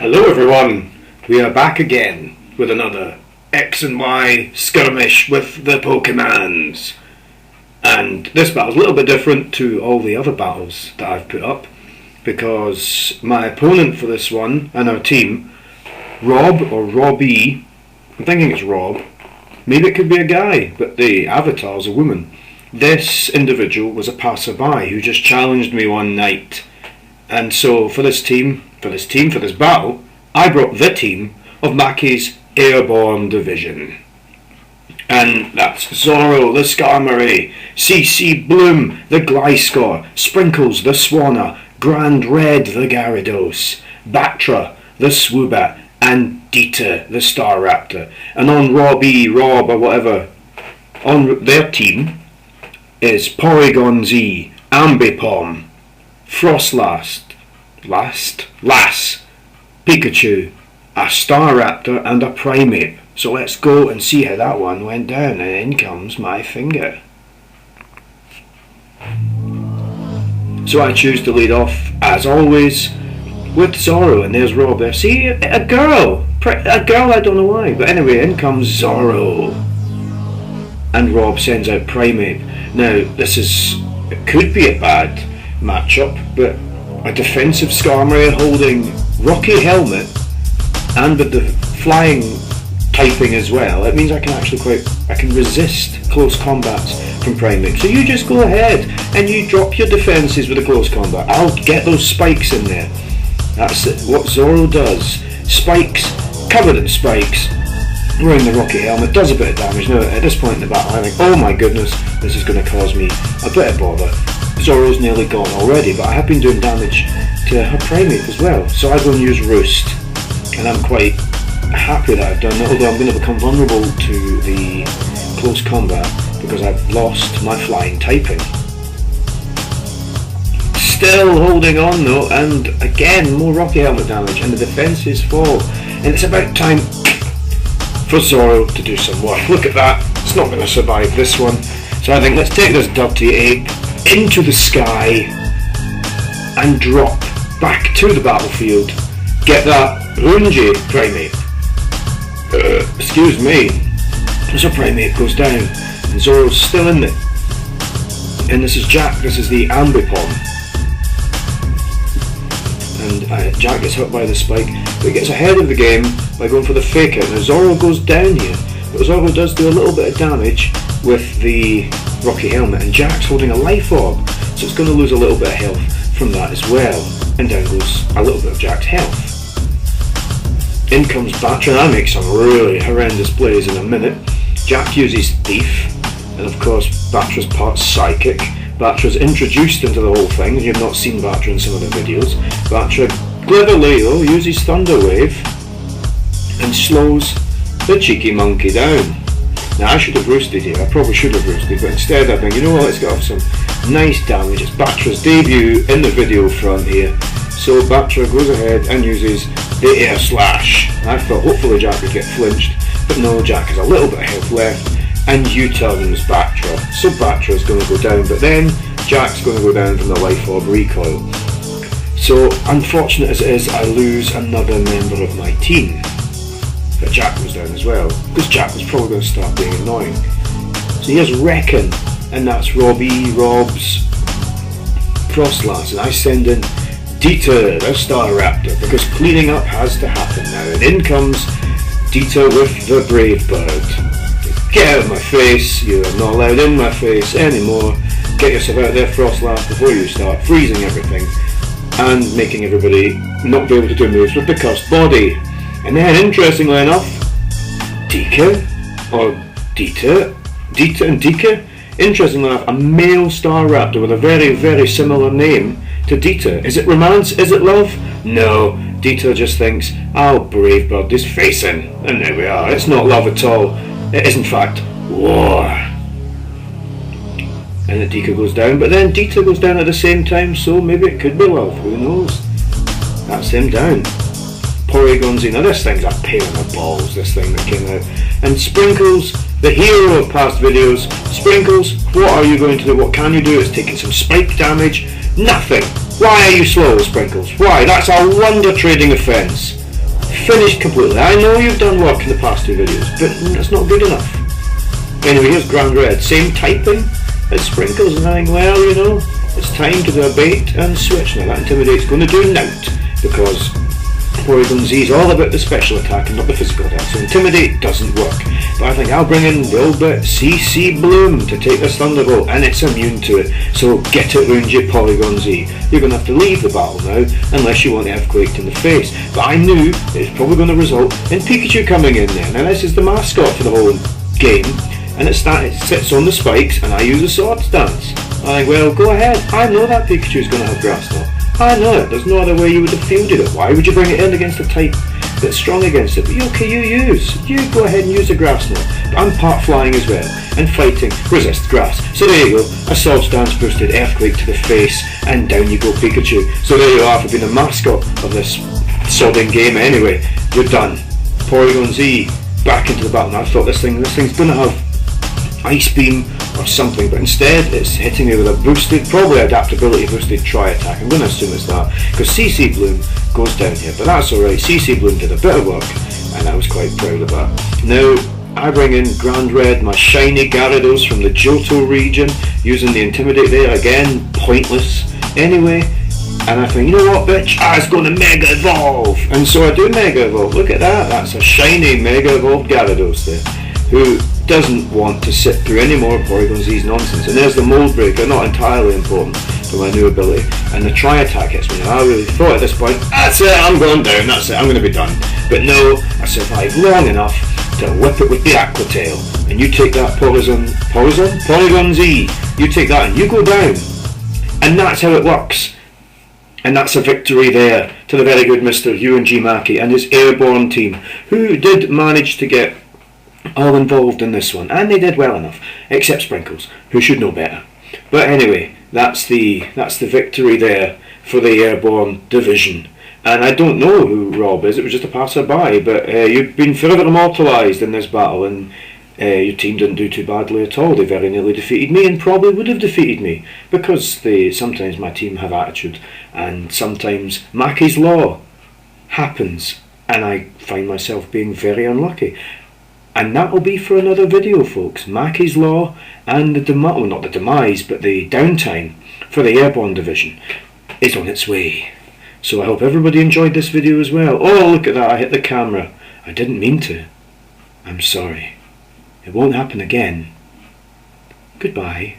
Hello everyone, we are back again with another X and Y skirmish with the Pokemons. And this battle's a little bit different to all the other battles that I've put up, because my opponent for this one and our team, Rawb or Rawby, I'm thinking it's Rawb, maybe it could be a guy, but the avatar's a woman. This individual was a passerby who just challenged me one night. And so for this battle, I brought the team of Mackie's Airborne division. And that's Zorro, the Skarmory, CC Bloom, the Gliscor, Sprinkles, the Swanna, Grand Red, the Gyarados, Batra, the Swoobat, and Dieter, the Staraptor. And on Rawb or whatever, on their team is Porygon Z, Ambipom, Frostlass, Pikachu, a Staraptor and a Primeape. So let's go and see how that one went down, and in comes my finger. So I choose to lead off, as always, with Zorro, and there's Rawb there. See, a girl, I don't know why, but anyway, in comes Zorro. And Rawb sends out Primeape. Now, it could be a bad matchup, but a defensive Skarmory holding Rocky Helmet and with the flying typing as well, it means I can resist close combats from Primeape. So you just go ahead and you drop your defenses with a close combat. I'll get those spikes in there. That's what Zorro does. Spikes, covered in spikes, wearing the Rocky Helmet, does a bit of damage. Now at this point in the battle I think, oh my goodness, this is going to cause me a bit of bother. Zorro's nearly gone already, but I have been doing damage to her Primeape as well. So I go and use Roost, and I'm quite happy that I've done that, although I'm going to become vulnerable to the close combat because I've lost my flying typing. Still holding on though, and again more Rocky Helmet damage, and the defences fall, and it's about time for Zorro to do some work. Look at that, it's not going to survive this one. So I think let's take this dirty ape into the sky and drop back to the battlefield. Get that Runji Primeape. Excuse me. So Primeape goes down and Zorro's still in it. And this is Jack, this is the Ambipom. And Jack gets hurt by the spike, but he gets ahead of the game by going for the fake out. Now Zorro goes down here, but Zorro does do a little bit of damage with the Rocky Helmet, and Jack's holding a life orb, so it's going to lose a little bit of health from that as well, and down goes a little bit of Jack's health. In comes Batra, and I make some really horrendous plays in a minute. Jack uses Thief, and of course Batra's part Psychic. Batra's introduced into the whole thing, and you've not seen Batra in some of the videos. Batra cleverly though uses Thunder Wave and slows the cheeky monkey down. Now I should have roosted here, I probably should have roosted, but instead I think, you know what, let's get off some nice damage. It's Batra's debut in the video front here. So Batra goes ahead and uses the Air Slash. I thought hopefully Jack would get flinched, but no, Jack has a little bit of health left and U-turns Batra. So Batra's going to go down, but then Jack's going to go down from the Life Orb recoil. So unfortunate as it is, I lose another member of my team. But Jack goes down as well, because Jack was probably going to start being annoying. So here's Reckon, and that's Rawb's Frostlass, and I send in Dieter, the Staraptor, because cleaning up has to happen now. And in comes Dieter with the Brave Bird. Get out of my face, you are not allowed in my face anymore. Get yourself out of there, Frostlass, before you start freezing everything and making everybody not be able to do moves with the cursed body. And then, interestingly enough, Dieter and Dieter, interestingly enough, a male Staraptor with a very, very similar name to Dieter. Is it romance? Is it love? No, Dieter just thinks, I'll Brave Bird this face in. And there we are, it's not love at all. It is in fact war. And then Dieter goes down, but then Dieter goes down at the same time, so maybe it could be love, who knows. That's him down. Porygon Z, now this thing's a pain in the balls, this thing that came out. And Sprinkles, the hero of past videos. Sprinkles, what are you going to do? What can you do? It's taking some spike damage. Nothing. Why are you slow, Sprinkles? Why? That's a wonder trading offence. Finished completely. I know you've done work in the past 2 videos, but that's not good enough. Anyway, here's Grand Red. Same typing as Sprinkles, and I think, well, you know, it's time to do a bait and switch. Now that Intimidate's going to do nout, because Porygon Z is all about the special attack and not the physical attack, so Intimidate doesn't work. But I think I'll bring in the old bit CC Bloom to take this Thunderbolt, and it's immune to it, so get it round your Porygon Z. You're going to have to leave the battle now, unless you want to Earthquaked in the face. But I knew it was probably going to result in Pikachu coming in there. Now this is the mascot for the whole game, and it sits on the spikes, and I use a Swords Dance. I think, well, go ahead, I know that Pikachu's going to have Grass Knot. I know it, there's no other way you would have fielded it. Why would you bring it in against a type that's strong against it? But you go ahead and use the Grass Knot. But I'm part flying as well, and fighting, resist grass. So there you go, a Swords Dance boosted Earthquake to the face, and down you go Pikachu. So there you are for being the mascot of this sodding game anyway. You're done. Porygon Z, back into the battle. Now I thought this thing's going to have Ice Beam or something, but instead it's hitting me with a boosted, probably adaptability boosted Tri-Attack. I'm going to assume it's that, because CC Bloom goes down here, but that's alright. CC Bloom did a bit of work, and I was quite proud of that. Now, I bring in Grand Red, my shiny Gyarados from the Johto region, using the Intimidate there, again, pointless. Anyway, and I think, you know what, bitch, it's going to Mega Evolve! And so I do Mega Evolve. Look at that, that's a shiny Mega Evolved Gyarados there, who doesn't want to sit through any more Porygon Z's nonsense. And there's the Mold Breaker, not entirely important for my new ability, and the Tri-Attack hits me. Now I really thought at this point, that's it, I'm going down, that's it, I'm going to be done. But no, I survived long enough to whip it with the Aqua Tail, and you take that Porygon Z, you take that and you go down. And that's how it works. And that's a victory there to the very good Mr. UNG Mackie and his Airborne team, who did manage to get all involved in this one, and they did well enough, except Sprinkles, who should know better. But anyway, that's the victory there for the Airborne division. And I don't know who Rawb is, it was just a passerby, but you've been forever immortalised in this battle, and your team didn't do too badly at all. They very nearly defeated me, and probably would have defeated me, because sometimes my team have attitude, and sometimes Mackie's Law happens, and I find myself being very unlucky. And that will be for another video, folks. Mackie's Law and the not the demise, but the downtime for the Airborne division is on its way. So I hope everybody enjoyed this video as well. Oh, look at that, I hit the camera. I didn't mean to. I'm sorry. It won't happen again. Goodbye.